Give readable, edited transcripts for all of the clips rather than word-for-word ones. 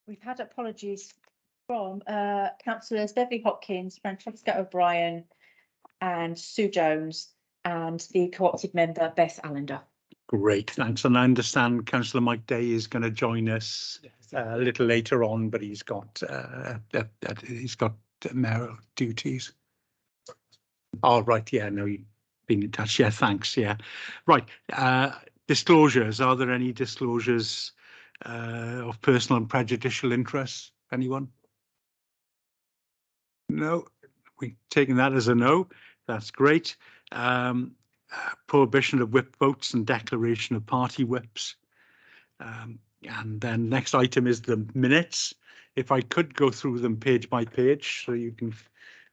we've had apologies from councillors Beverly Hopkins, Francesca O'Brien and Sue Jones and the co-opted member Beth Allender. Great, thanks. And I understand Councillor Mike Day is going to join us a little later on, but he's got mayoral duties. Oh, right, yeah, no, you've been in touch. Yeah, thanks, yeah. Right, disclosures. Are there any disclosures of personal and prejudicial interest? Anyone? No, we're taking that as a no. That's great. Prohibition of whip votes and declaration of party whips. And then next item is the minutes. If I could go through them page by page so you can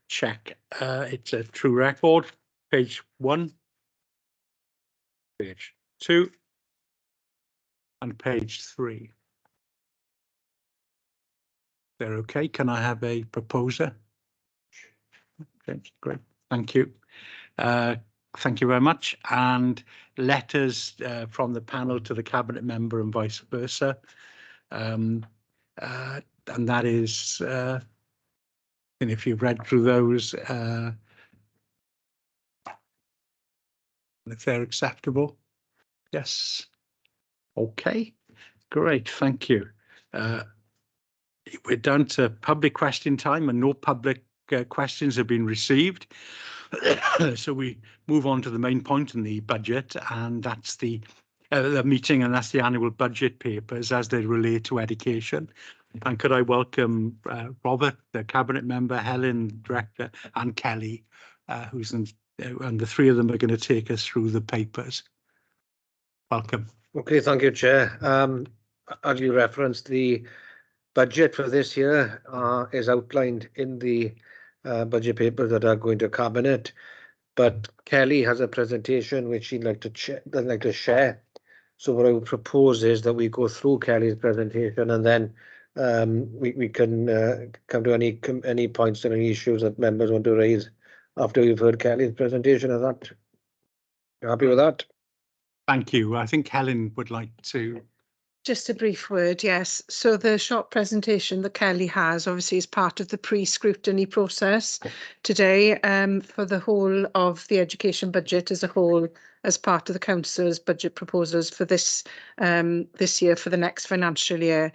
check it's a true record. Page 1, page 2, and page 3. They're okay. Can I have a proposer? Okay, great. Thank you. Thank you very much. And letters from the panel to the cabinet member and vice versa. And that is, and if you've read through those, if they're acceptable. Yes. Okay, great. Thank you. We're down to public question time and no public questions have been received. So we move on to the main point in the budget, and that's the meeting, and that's the annual budget papers as they relate to education. And could I welcome Robert, the cabinet member, Helen, director, and Kelly, who's in, and the three of them are going to take us through the papers. Welcome. Okay, thank you, Chair. As you referenced, the budget for this year is outlined in the budget papers that are going to cabinet, but Kelly has a presentation which she'd like to share. So what I would propose is that we go through Kelly's presentation and then we can come to any points and any issues that members want to raise after we've heard Kelly's presentation. Is that, you happy with that? Thank you. I think Helen would like to. Just a brief word, yes. So the short presentation that Kelly has obviously is part of the pre-scrutiny process today for the whole of the education budget as a whole, as part of the council's budget proposals for this year, for the next financial year.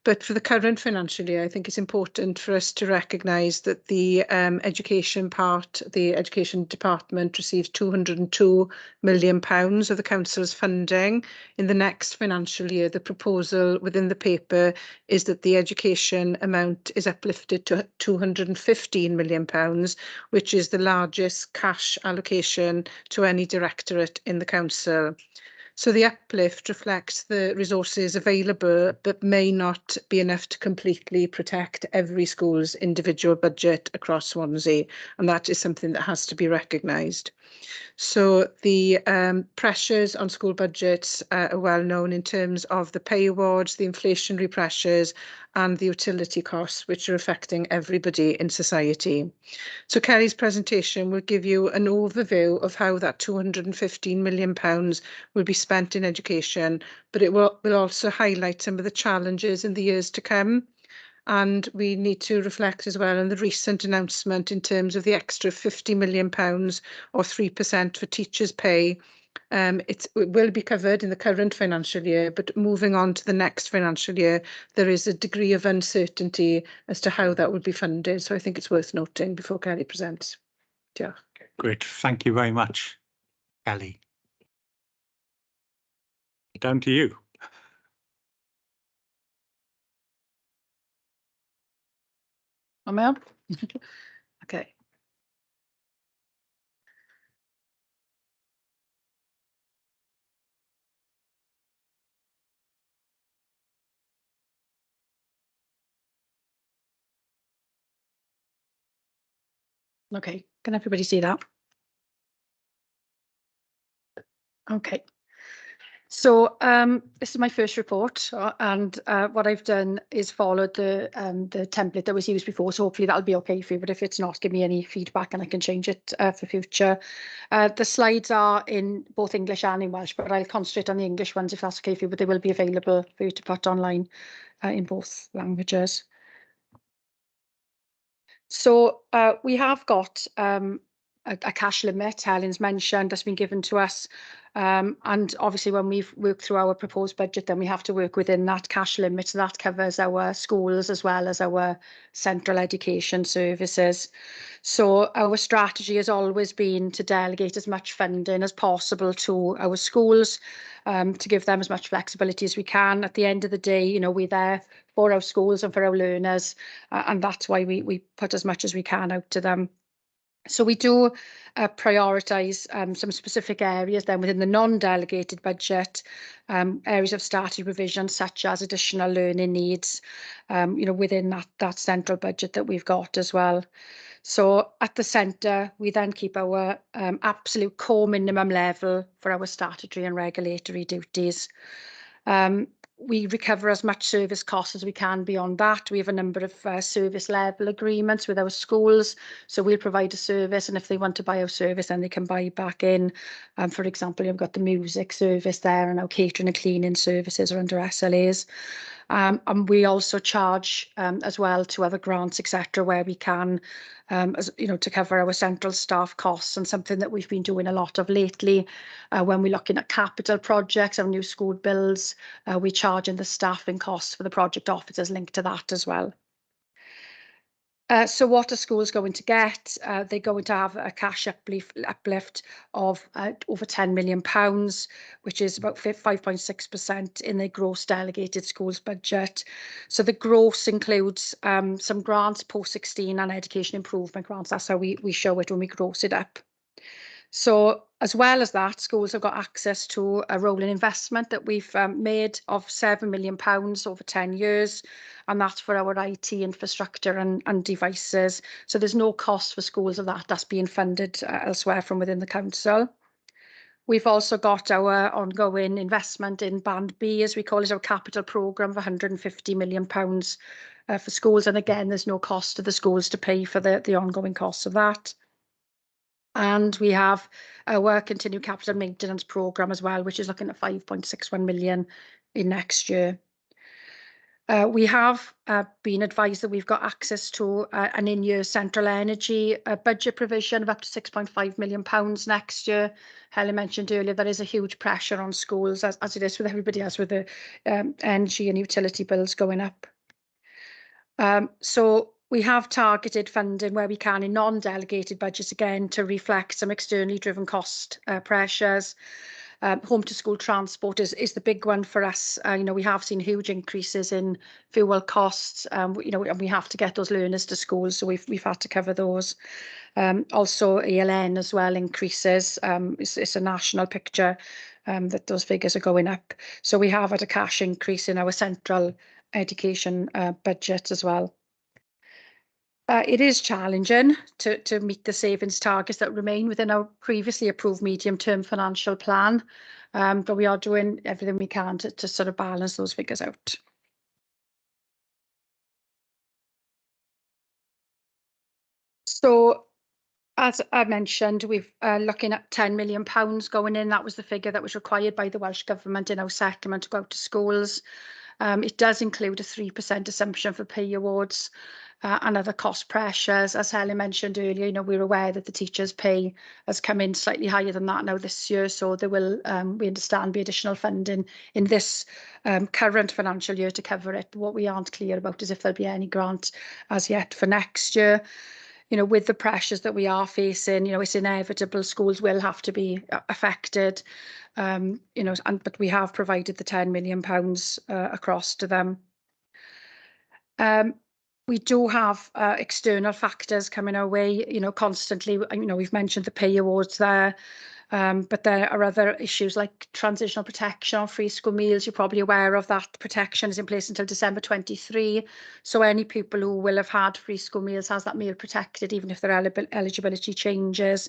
But for the current financial year, I think it's important for us to recognise that the education part, the education department receives £202 million of the council's funding. In the next financial year, the proposal within the paper is that the education amount is uplifted to £215 million, which is the largest cash allocation to any directorate in the council. So the uplift reflects the resources available, but may not be enough to completely protect every school's individual budget across Swansea, and that is something that has to be recognised. So the pressures on school budgets are well known in terms of the pay awards, the inflationary pressures and the utility costs, which are affecting everybody in society. So Kelly's presentation will give you an overview of how that £215 million will be spent in education, but it will also highlight some of the challenges in the years to come. And we need to reflect as well on the recent announcement in terms of the extra £50 million or 3% for teachers' pay. It will be covered in the current financial year, but moving on to the next financial year, there is a degree of uncertainty as to how that will be funded. So I think it's worth noting before Kelly presents. Yeah. Great. Thank you very much, Kelly. Down to you. Am I on? Okay. Okay, can everybody see that? Okay. So this is my first report, and what I've done is followed the template that was used before. So hopefully that'll be okay for you. But if it's not, give me any feedback and I can change it for future. The slides are in both English and in Welsh, but I'll concentrate on the English ones if that's okay for you. But they will be available for you to put online in both languages. So we have got a cash limit, Helen's mentioned, that's been given to us. And obviously when we've worked through our proposed budget, then we have to work within that cash limit. So that covers our schools as well as our central education services. So our strategy has always been to delegate as much funding as possible to our schools, to give them as much flexibility as we can. At the end of the day, you know, we're there for our schools and for our learners, and that's why we put as much as we can out to them. So we do prioritise some specific areas then within the non-delegated budget, areas of starting provision such as additional learning needs, you know, within that central budget that we've got as well. So at the centre, we then keep our absolute core minimum level for our statutory and regulatory duties. We recover as much service costs as we can beyond that. We have a number of service level agreements with our schools. So we'll provide a service, and if they want to buy our service, then they can buy back in. For example, you've got the music service there, and our catering and cleaning services are under SLAs. And we also charge as well to other grants, etc., where we can, as you know, to cover our central staff costs. And something that we've been doing a lot of lately, when we're looking at capital projects, our new school builds, we charge in the staffing costs for the project officers linked to that as well. So what are schools going to get? They're going to have a cash uplift of over £10 million, which is about 5.6% in their gross delegated schools budget. So the gross includes some grants post-16 and education improvement grants. That's how we show it when we gross it up. So as well as that, schools have got access to a rolling investment that we've made of £7 million over 10 years. And that's for our IT infrastructure and devices. So there's no cost for schools of that. That's being funded elsewhere from within the council. We've also got our ongoing investment in Band B, as we call it, our capital programme of £150 million for schools. And again, there's no cost to the schools to pay for the ongoing costs of that. And we have our continued capital maintenance programme as well, which is looking at 5.61 million in next year. We have been advised that we've got access to an in-year central energy budget provision of up to £6.5 million next year. Helen mentioned earlier there is a huge pressure on schools, as it is with everybody else, with the energy and utility bills going up. So we have targeted funding where we can in non-delegated budgets again to reflect some externally driven cost pressures. Home to school transport is the big one for us. You know, we have seen huge increases in fuel costs. You know, and we have to get those learners to school, so we've had to cover those. Also ELN as well increases. It's a national picture that those figures are going up. So we have had a cash increase in our central education budget as well. It is challenging to meet the savings targets that remain within our previously approved medium-term financial plan, but we are doing everything we can to sort of balance those figures out. So, as I mentioned, we've looking at £10 million going in. That was the figure that was required by the Welsh Government in our settlement to go out to schools. It does include a 3% assumption for pay awards and other cost pressures. As Helen mentioned earlier, you know, we're aware that the teachers' pay has come in slightly higher than that now this year. So there will, we understand, be additional funding in this current financial year to cover it. But what we aren't clear about is if there'll be any grant as yet for next year. You know, with the pressures that we are facing, you know, it's inevitable schools will have to be affected, you know, but we have provided the £10 million across to them. We do have external factors coming our way, you know, constantly. You know, we've mentioned the pay awards there. But there are other issues like transitional protection on free school meals. You're probably aware of that. Protection is in place until December 23. So any pupil who will have had free school meals has that meal protected, even if their eligibility changes.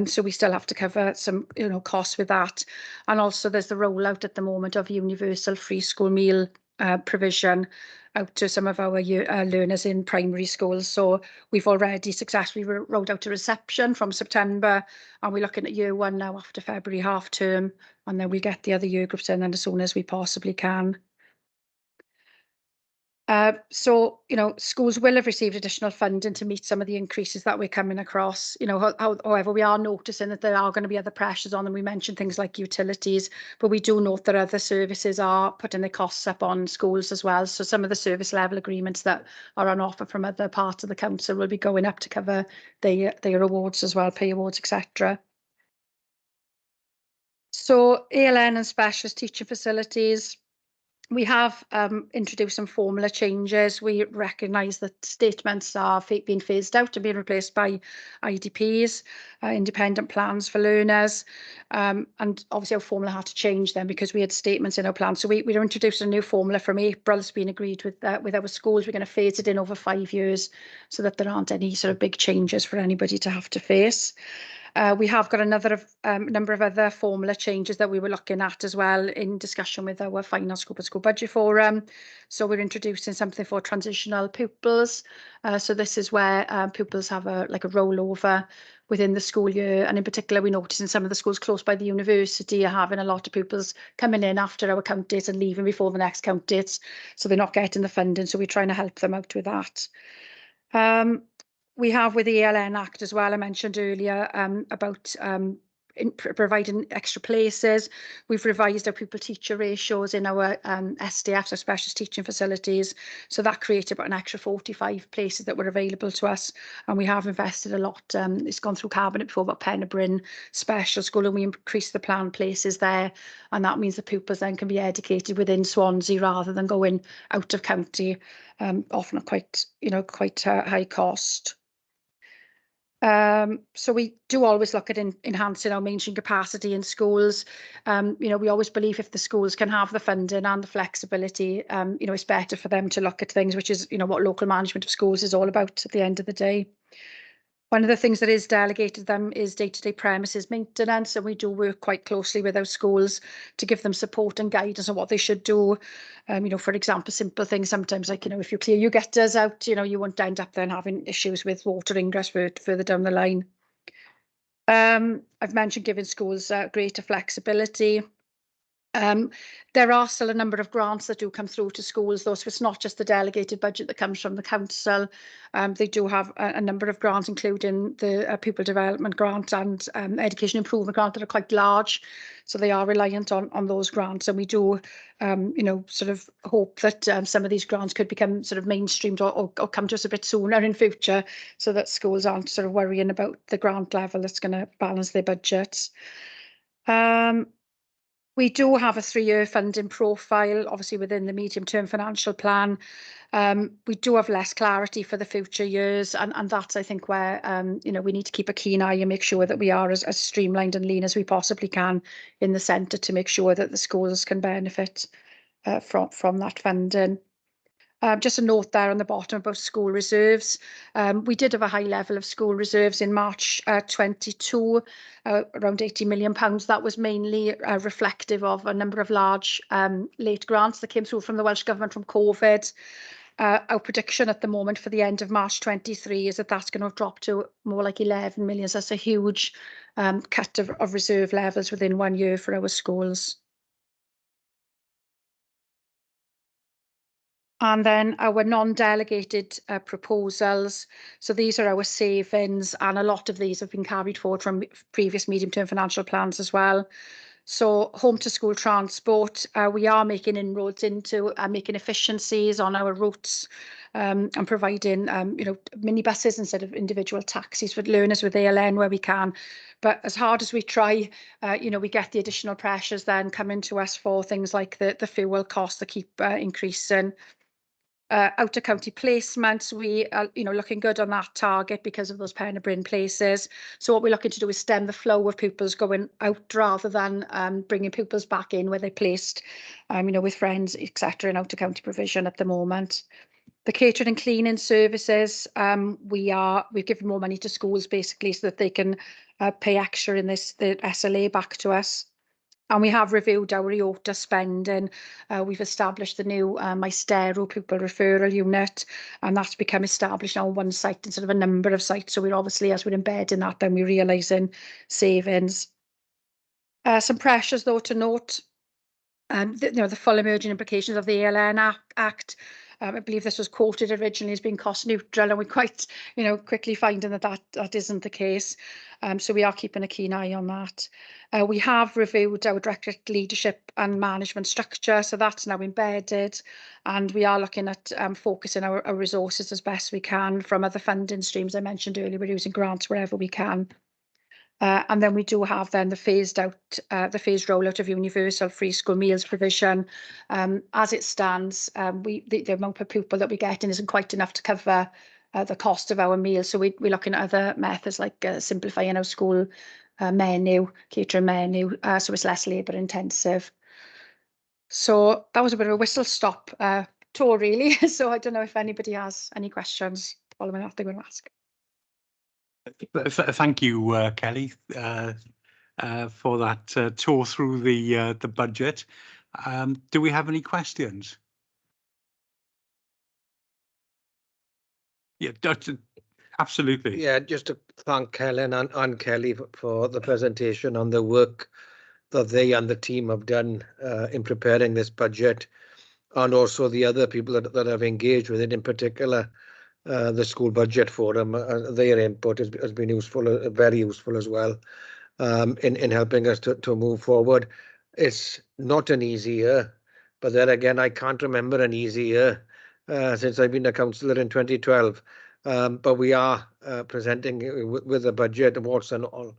So we still have to cover some, costs with that. And also there's the rollout at the moment of universal free school meal provision out to some of our learners in primary schools. So we've already successfully rolled out a reception from September, and we're looking at year 1 now after February half term, and then we'll get the other year groups in as soon as we possibly can. So, schools will have received additional funding to meet some of the increases that we're coming across. However, we are noticing that there are going to be other pressures on them. We mentioned things like utilities, but we do note that other services are putting their costs up on schools as well. So some of the service level agreements that are on offer from other parts of the council will be going up to cover their awards as well, pay awards, etc. So ALN and specialist teaching facilities. We have introduced some formula changes. We recognise that statements are being phased out and being replaced by IDPs, independent plans for learners. And obviously our formula had to change then because we had statements in our plan. So we introduced a new formula from April. It's been agreed with our schools. We're going to phase it in over 5 years so that there aren't any sort of big changes for anybody to have to face. We have got another number of other formula changes that we were looking at as well in discussion with our Finance Group and School Budget Forum. So we're introducing something for transitional pupils. So this is where pupils have a rollover within the school year. And in particular, we notice in some of the schools close by the university are having a lot of pupils coming in after our count dates and leaving before the next count dates. So they're not getting the funding. So we're trying to help them out with that. We have with the ALN Act as well, I mentioned earlier about providing extra places. We've revised our pupil-teacher ratios in our SDFs, our specialist teaching facilities. So that created about an extra 45 places that were available to us. And we have invested a lot. It's gone through Cabinet before, but Pennerbryn Special School, and we increased the planned places there. And that means the pupils then can be educated within Swansea rather than going out of county, often at quite high cost. So we do always look at enhancing our mainstream capacity in schools. We always believe if the schools can have the funding and the flexibility, it's better for them to look at things, which is, what local management of schools is all about at the end of the day. One of the things that is delegated to them is day-to-day premises maintenance, and we do work quite closely with our schools to give them support and guidance on what they should do. For example, simple things sometimes like, if you clear your gutters out, you won't end up then having issues with water ingress further down the line. I've mentioned giving schools greater flexibility. There are still a number of grants that do come through to schools, though, so it's not just the delegated budget that comes from the council. They do have a number of grants, including the pupil development grant and education improvement grant that are quite large. So they are reliant on those grants, and we do, sort of hope that some of these grants could become sort of mainstreamed or come to us a bit sooner in future, so that schools aren't sort of worrying about the grant level that's going to balance their budgets. We do have a 3-year funding profile, obviously within the medium-term financial plan. We do have less clarity for the future years, and that's, I think, where we need to keep a keen eye and make sure that we are as streamlined and lean as we possibly can in the centre to make sure that the schools can benefit from that funding. Just a note there on the bottom about school reserves. We did have a high level of school reserves in March 22, around £80 million. That was mainly reflective of a number of large late grants that came through from the Welsh Government from COVID. Our prediction at the moment for the end of March 23 is that that's going to drop to more like 11 million. So that's a huge cut of reserve levels within 1 year for our schools. And then our non-delegated proposals. So these are our savings, and a lot of these have been carried forward from previous medium-term financial plans as well. So home to school transport, we are making inroads into making efficiencies on our routes and providing, minibuses instead of individual taxis for learners with ALN where we can. But as hard as we try, we get the additional pressures then coming to us for things like the fuel costs that keep increasing. out-of-county placements, we are, looking good on that target because of those pen and Bryn places. So what we're looking to do is stem the flow of pupils going out rather than bringing pupils back in where they're placed, with friends, etc., in out-of-county provision at the moment. The catering and cleaning services, we've given more money to schools basically so that they can pay extra in the SLA back to us. And we have reviewed our IOTA spending. We've established the new Maestero pupil referral unit, and that's become established now on one site instead of a number of sites. So we're obviously, as we're embedding that, then we're realising savings. Some pressures though to note. The full emerging implications of the ALN Act. I believe this was quoted originally as being cost neutral, and we're quite, quickly finding that isn't the case. So we are keeping a keen eye on that. We have reviewed our directorate leadership and management structure, so that's now embedded, and we are looking at focusing our resources as best we can from other funding streams. I mentioned earlier, we're using grants wherever we can. And then we do have then the phased rollout of universal free school meals provision. As it stands, the amount of pupil that we're getting isn't quite enough to cover the cost of our meals. So we're looking at other methods like simplifying our school catering menu, so it's less labour intensive. So that was a bit of a whistle stop tour really. So I don't know if anybody has any questions following that they want to ask. Thank you, Kelly, for that tour through the budget. Do we have any questions? Yeah, absolutely. Yeah, just to thank Helen and Kelly for the presentation on the work that they and the team have done in preparing this budget, and also the other people that have engaged with it, in particular the School Budget Forum. Their input has been useful, very useful as well, in helping us to move forward. It's not an easy year, but then again, I can't remember an easy year since I've been a councillor in 2012. But we are presenting with a budget, warts and all,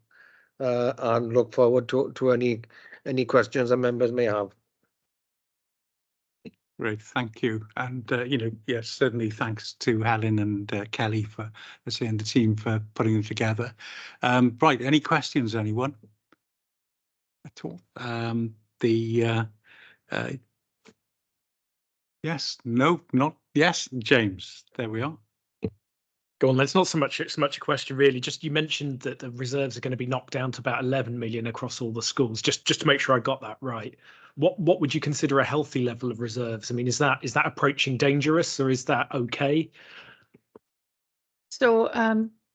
and look forward to any questions the members may have. Great, thank you. And, yes, certainly thanks to Helen and Kelly for saying the team for putting them together. Right, any questions, anyone? At all? Yes, no, not, yes, James, there we are. Go on, that's not so much a question really. Just you mentioned that the reserves are going to be knocked down to about 11 million across all the schools. Just to make sure I got that right. What would you consider a healthy level of reserves? I mean, is that approaching dangerous, or is that okay? So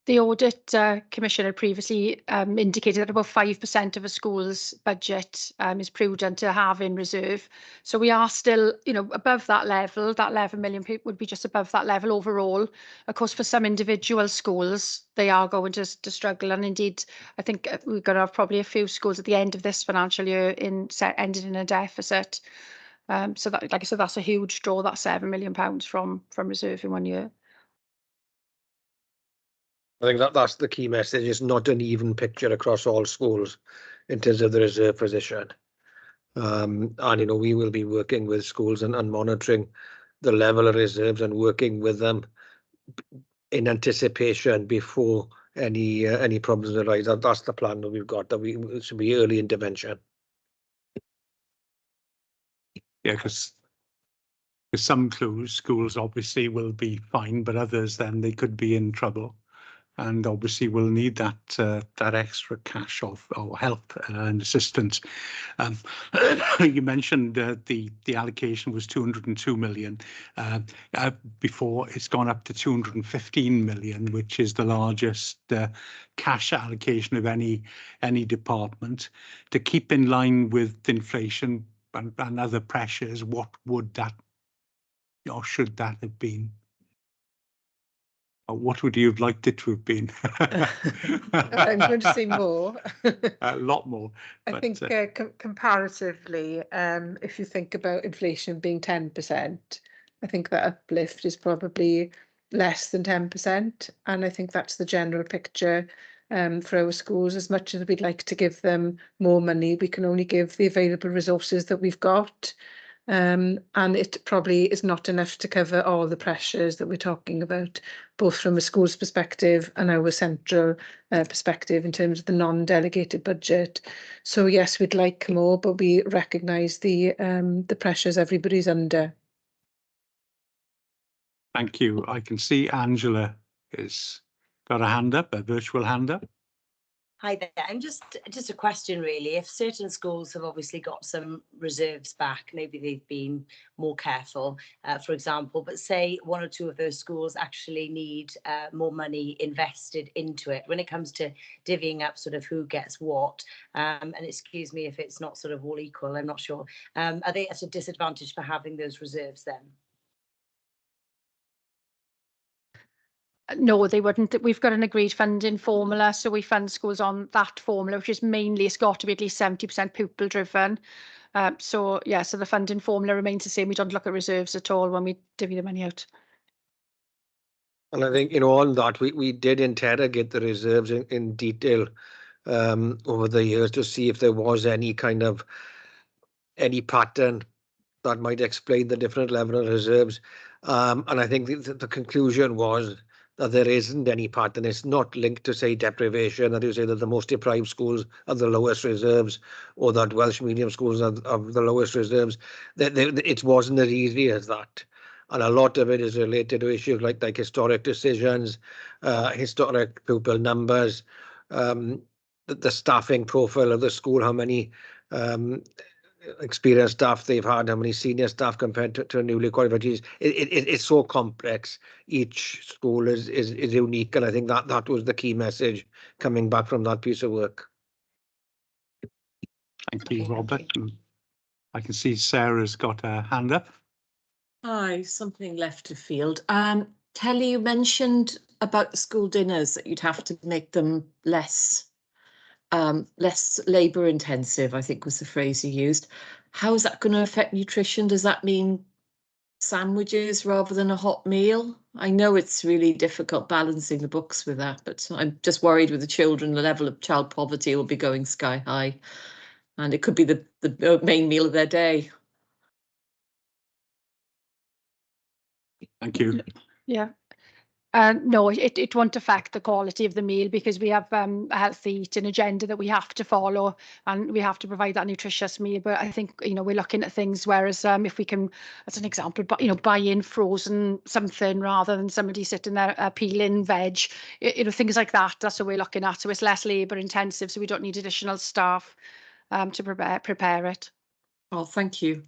the Audit Commission had previously indicated that about 5% of a school's budget is prudent to have in reserve. So we are still, above that level. That 11 million would be just above that level overall. Of course, for some individual schools, they are going to struggle. And indeed, I think we're going to have probably a few schools at the end of this financial year ended in a deficit. So that, like I said, that's a huge draw. That's £7 million from reserve in 1 year. I think that's the key message. It's not an even picture across all schools in terms of the reserve position. And we will be working with schools and monitoring the level of reserves and working with them in anticipation before any problems arise. That's the plan that we've got, that it should be early intervention. Yeah, because some schools obviously will be fine, but others then they could be in trouble. And obviously we'll need that extra cash or help and assistance. You mentioned the allocation was 202 million. Before it's gone up to 215 million, which is the largest cash allocation of any department. To keep in line with inflation and other pressures, what would that, or should that have been? What would you have liked it to have been? I'm going to say more. A lot more. I think comparatively, if you think about inflation being 10%, I think that uplift is probably less than 10%. And I think that's the general picture for our schools. As much as we'd like to give them more money, we can only give the available resources that we've got. and it probably is not enough to cover all the pressures that we're talking about, both from a school's perspective and our central perspective in terms of the non-delegated budget. So yes, we'd like more, but we recognise the pressures everybody's under. Thank you. I can see Angela has got a hand up, a virtual hand up. Hi there. I'm just a question really. If certain schools have obviously got some reserves back, maybe they've been more careful, for example, but say one or two of those schools actually need more money invested into it when it comes to divvying up sort of who gets what. And excuse me if it's not sort of all equal, I'm not sure. Are they at a disadvantage for having those reserves then? No, they wouldn't. We've got an agreed funding formula, so we fund schools on that formula, which is mainly, it's got to be at least 70% pupil driven. So yeah, so the funding formula remains the same. We don't look at reserves at all when we divvy the money out. And I think, on that, we did interrogate the reserves in detail over the years to see if there was any pattern that might explain the different level of reserves. And I think the conclusion was that there isn't any pattern. It's not linked to, say, deprivation, that you say that the most deprived schools are the lowest reserves, or that Welsh medium schools are the lowest reserves. It wasn't as easy as that. And a lot of it is related to issues like historic decisions, historic pupil numbers, the staffing profile of the school, how many experienced staff they've had, how many senior staff compared to newly qualified teachers. It's so complex. Each school is unique, and I think that was the key message coming back from that piece of work. Thank you, Robert. I can see Sarah's got a hand up. Hi, something left of field. Kelly, you mentioned about the school dinners that you'd have to make them less labour intensive, I think was the phrase you used. How is that going to affect nutrition? Does that mean sandwiches rather than a hot meal? I know it's really difficult balancing the books with that, but I'm just worried with the children, the level of child poverty will be going sky high, and it could be the main meal of their day. Thank you. Yeah. No, it won't affect the quality of the meal because we have a healthy eating agenda that we have to follow, and we have to provide that nutritious meal. But I think, we're looking at things, whereas if we can, as an example, but buy in frozen something rather than somebody sitting there peeling veg, things like that. That's what we're looking at. So it's less labour intensive, so we don't need additional staff to prepare it. Oh, thank you.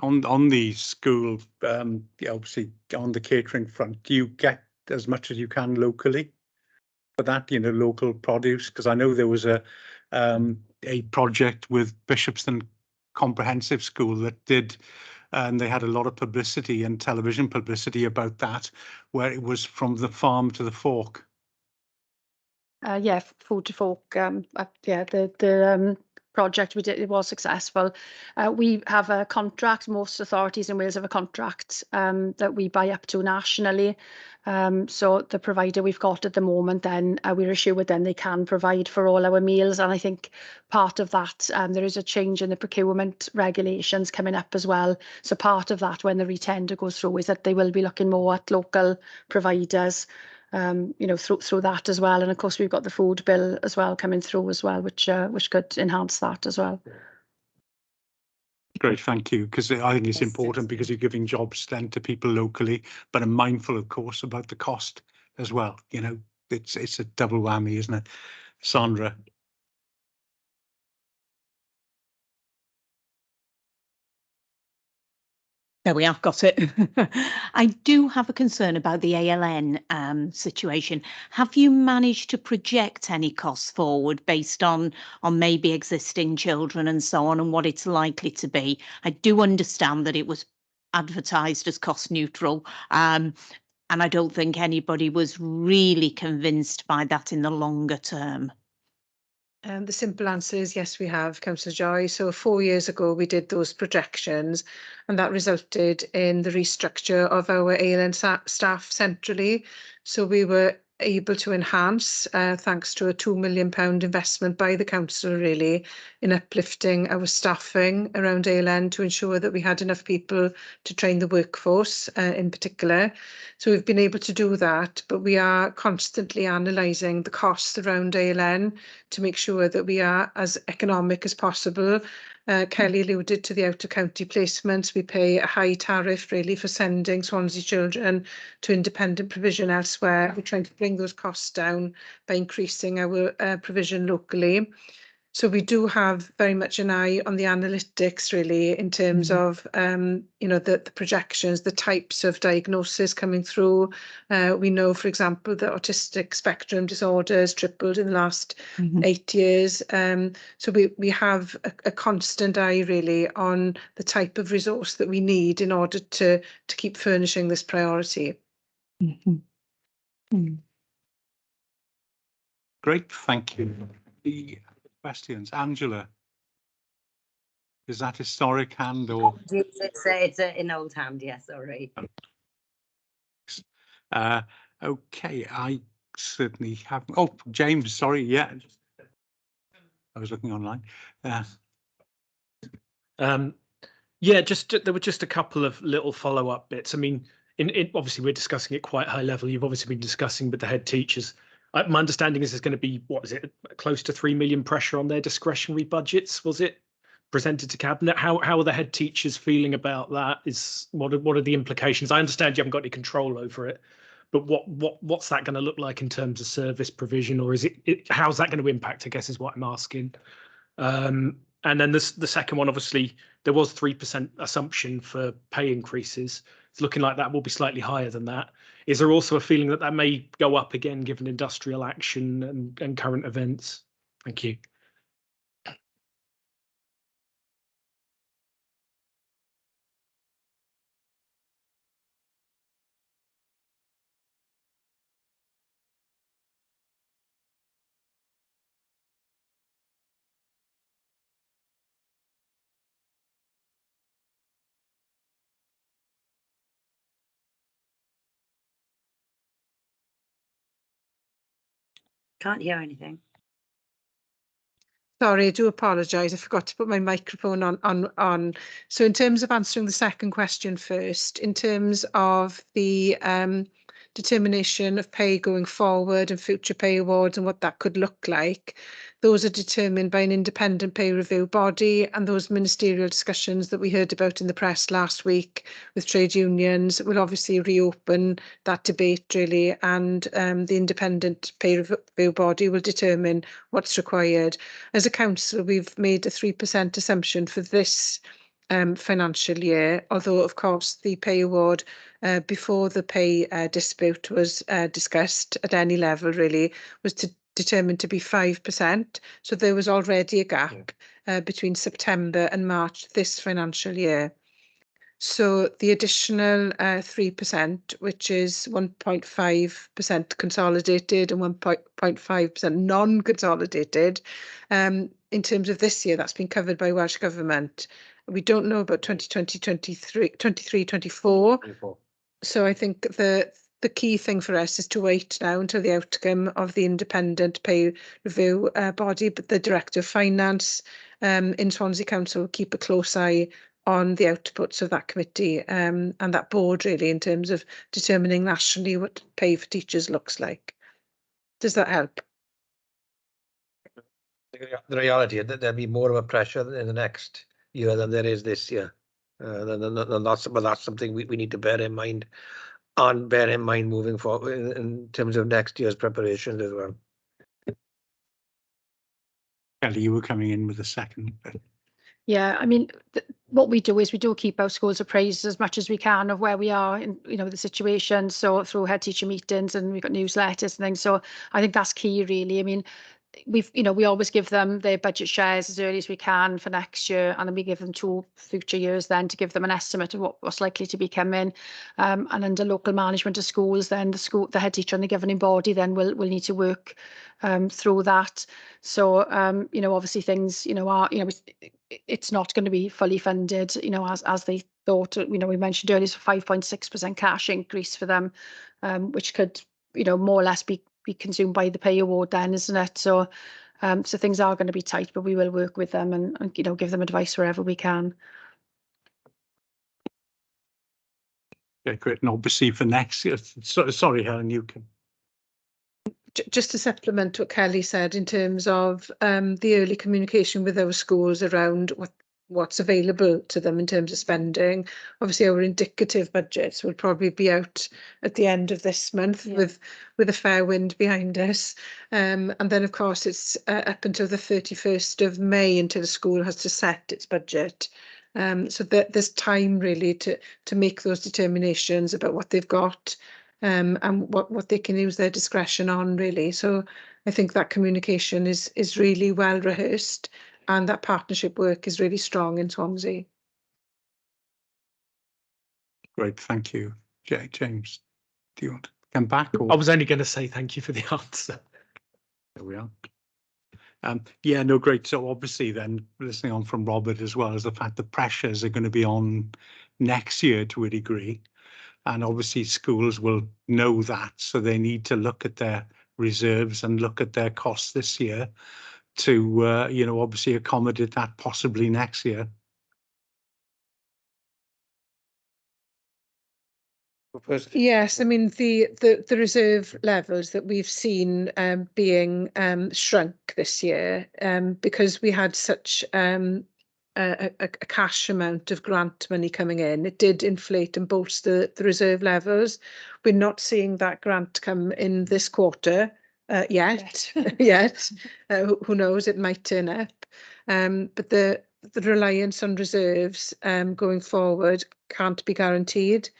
On the school, obviously on the catering front, do you get as much as you can locally for that, local produce? Because I know there was a project with Bishopston Comprehensive School that did, and they had a lot of publicity and television publicity about that, where it was from the farm to the fork. Yeah, food to fork. Yeah, the project we did, it was successful. We have a contract. Most authorities in Wales have a contract that we buy up to nationally. So the provider we've got at the moment, then we're assured then they can provide for all our meals. And I think part of that, there is a change in the procurement regulations coming up as well. So part of that, when the retender goes through, is that they will be looking more at local providers. Through that as well, and of course we've got the food bill as well coming through as well, which could enhance that as well. Great, thank you, because I think it's important because you're giving jobs then to people locally, but I'm mindful, of course, about the cost as well. It's a double whammy, isn't it, Sandra? There we have got it. I do have a concern about the ALN situation. Have you managed to project any costs forward based on maybe existing children and so on, and what it's likely to be? I do understand that it was advertised as cost neutral, and I don't think anybody was really convinced by that in the longer term. The simple answer is yes, we have, Councillor Joy. So 4 years ago, we did those projections, and that resulted in the restructure of our ALN staff centrally. So we were able to enhance thanks to a £2 million investment by the council really in uplifting our staffing around ALN to ensure that we had enough people to train the workforce in particular. So we've been able to do that, but we are constantly analysing the costs around ALN to make sure that we are as economic as possible. Kelly alluded to the out-of-county placements. We pay a high tariff really for sending Swansea children to independent provision elsewhere. We're trying to bring those costs down by increasing our provision locally. So we do have very much an eye on the analytics really in terms of, you know, the projections, the types of diagnosis coming through. We know, for example, that autistic spectrum disorder has tripled in the last 8 years. So we have a constant eye really on the type of resource that we need in order to keep furnishing this priority. Great, thank you. The questions, Angela. Is that historic hand or? It's an old hand, yes, sorry. Okay, I certainly have. Oh, James, sorry, yeah. I was looking online. Yeah, there were just a couple of little follow-up bits. I mean, obviously we're discussing it quite high level. You've obviously been discussing with the head teachers. My understanding is there's going to be, what is it, close to 3 million pressure on their discretionary budgets. Was it presented to cabinet? How are the head teachers feeling about that? What are the implications? I understand you haven't got any control over it, but what's that going to look like in terms of service provision, or is how's that going to impact, I guess, is what I'm asking. And then the second one, obviously, there was 3% assumption for pay increases. It's looking like that will be slightly higher than that. Is there also a feeling that that may go up again, given industrial action and current events? Thank you. Can't hear anything. Sorry, I do apologise. I forgot to put my microphone on. So in terms of answering the second question first, in terms of the determination of pay going forward and future pay awards and what that could look like, those are determined by an independent pay review body, and those ministerial discussions that we heard about in the press last week with trade unions will obviously reopen that debate really, and the independent pay review body will determine what's required. As a council, we've made a 3% assumption for this financial year, although of course the pay award before the pay dispute was discussed at any level really was determined to be 5%. So there was already a gap between September and March this financial year. So the additional 3%, which is 1.5% consolidated and 1.5% non-consolidated, in terms of this year, that's been covered by Welsh Government. We don't know about 2023-24. So I think the key thing for us is to wait now until the outcome of the independent pay review body, but the Director of Finance in Swansea Council will keep a close eye on the outputs of that committee and that board really in terms of determining nationally what pay for teachers looks like. Does that help? The reality is that there'll be more of a pressure in the next year than there is this year. But that's something we need to bear in mind moving forward in terms of next year's preparations as well. Kelly, you were coming in with a second. Yeah, I mean, what we do is we do keep our schools appraised as much as we can of where we are in, you know, the situation. So through head teacher meetings, and we've got newsletters and things. So I think that's key, really. I mean, we always give them their budget shares as early as we can for next year, and then we give them 2 future years then to give them an estimate of what's likely to be coming. And under local management of schools, then the head teacher and the governing body then will need to work through that. So obviously things are it's not going to be fully funded as they thought. We mentioned earlier, 5.6% cash increase for them, which could more or less be consumed by the pay award then, isn't it? So so things are going to be tight, but we will work with them and give them advice wherever we can. Okay, great. And obviously for next year, sorry, Helen, you can. Just to supplement what Kelly said in terms of the early communication with our schools around what's available to them in terms of spending. Obviously, our indicative budgets will probably be out at the end of this month with a fair wind behind us. And then, of course, it's up until the 31st of May until the school has to set its budget. So there's time really to make those determinations about what they've got. And what they can use their discretion on, really. So I think that communication is really well rehearsed, and that partnership work is really strong in Swansea. Great, thank you. James, do you want to come back? Or? I was only going to say thank you for the answer. There we are. Yeah, no, great. So obviously then listening on from Robert as well as the fact the pressures are going to be on next year to a degree. And obviously schools will know that, so they need to look at their reserves and look at their costs this year to, obviously accommodate that possibly next year. Yes, I mean the reserve levels that we've seen being shrunk this year because we had such a cash amount of grant money coming in. It did inflate and bolster the reserve levels. We're not seeing that grant come in this quarter yet. Who knows? It might turn up. But the reliance on reserves going forward can't be guaranteed.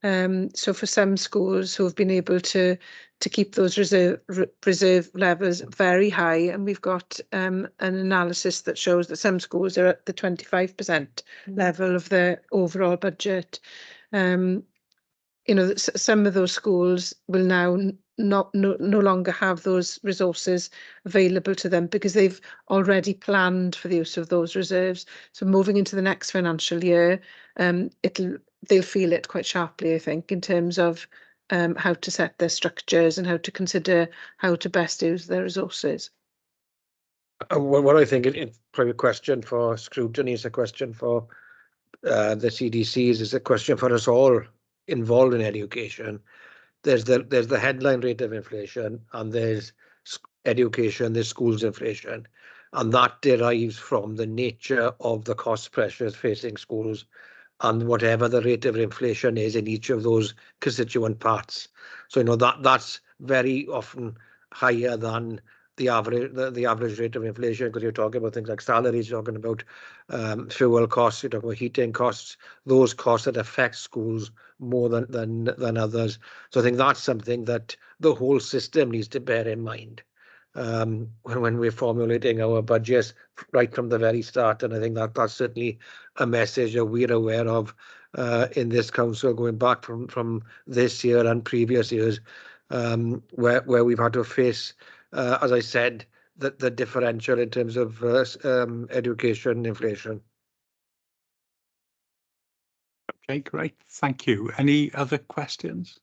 So for some schools who have been able to keep those reserve levels very high, and we've got an analysis that shows that some schools are at the 25% level of their overall budget. Some of those schools will now no longer have those resources available to them because they've already planned for the use of those reserves. So moving into the next financial year, they'll feel it quite sharply, I think, in terms of how to set their structures and how to consider how to best use their resources. What I think it's probably a question for Scrutiny, is a question for the CDCs, is a question for us all involved in education. There's the headline rate of inflation, and there's education, there's schools inflation, and that derives from the nature of the cost pressures facing schools and whatever the rate of inflation is in each of those constituent parts. So that's very often higher than the average rate of inflation, because you're talking about things like salaries, you're talking about fuel costs, you're talking about heating costs, those costs that affect schools more than others. So I think that's something that the whole system needs to bear in mind when we're formulating our budgets right from the very start. And I think that's certainly a message that we're aware of in this council, going back from this year and previous years, where we've had to face, as I said, the differential in terms of education inflation. Okay, great. Thank you. Any other questions?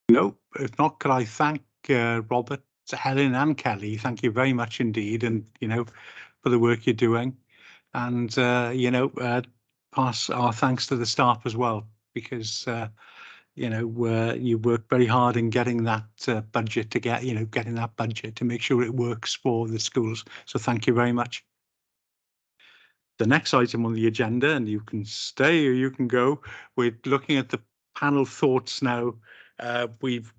No, if not, could I thank Robert, Helen and Kelly. Thank you very much indeed. And, for the work you're doing, and, pass our thanks to the staff as well, because, you work very hard in getting that budget to getting that budget to make sure it works for the schools. So thank you very much. The next item on the agenda, and you can stay or you can go, we're looking at the panel thoughts now. We've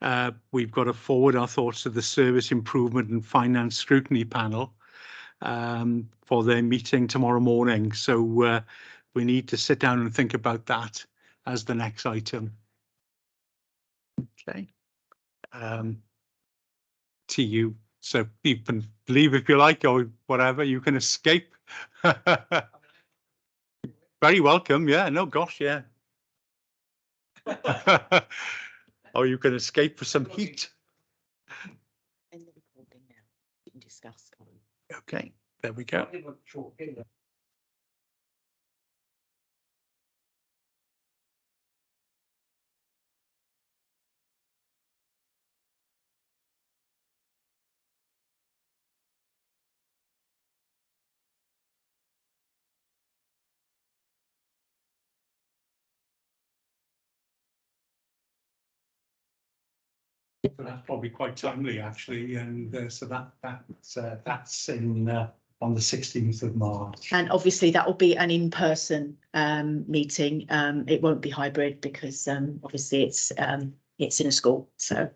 got to forward our thoughts to the Service Improvement and Finance Scrutiny panel for their meeting tomorrow morning. So we need to sit down and think about that as the next item. Okay. To you. So you can leave if you like, or whatever. You can escape. Very welcome. Yeah. No, gosh. Yeah. Or you can escape for some heat. Okay. There we go. So that's probably quite timely, actually, and so that's in on the 16th of March. And obviously that will be an in-person meeting. It won't be hybrid because obviously it's in a school. So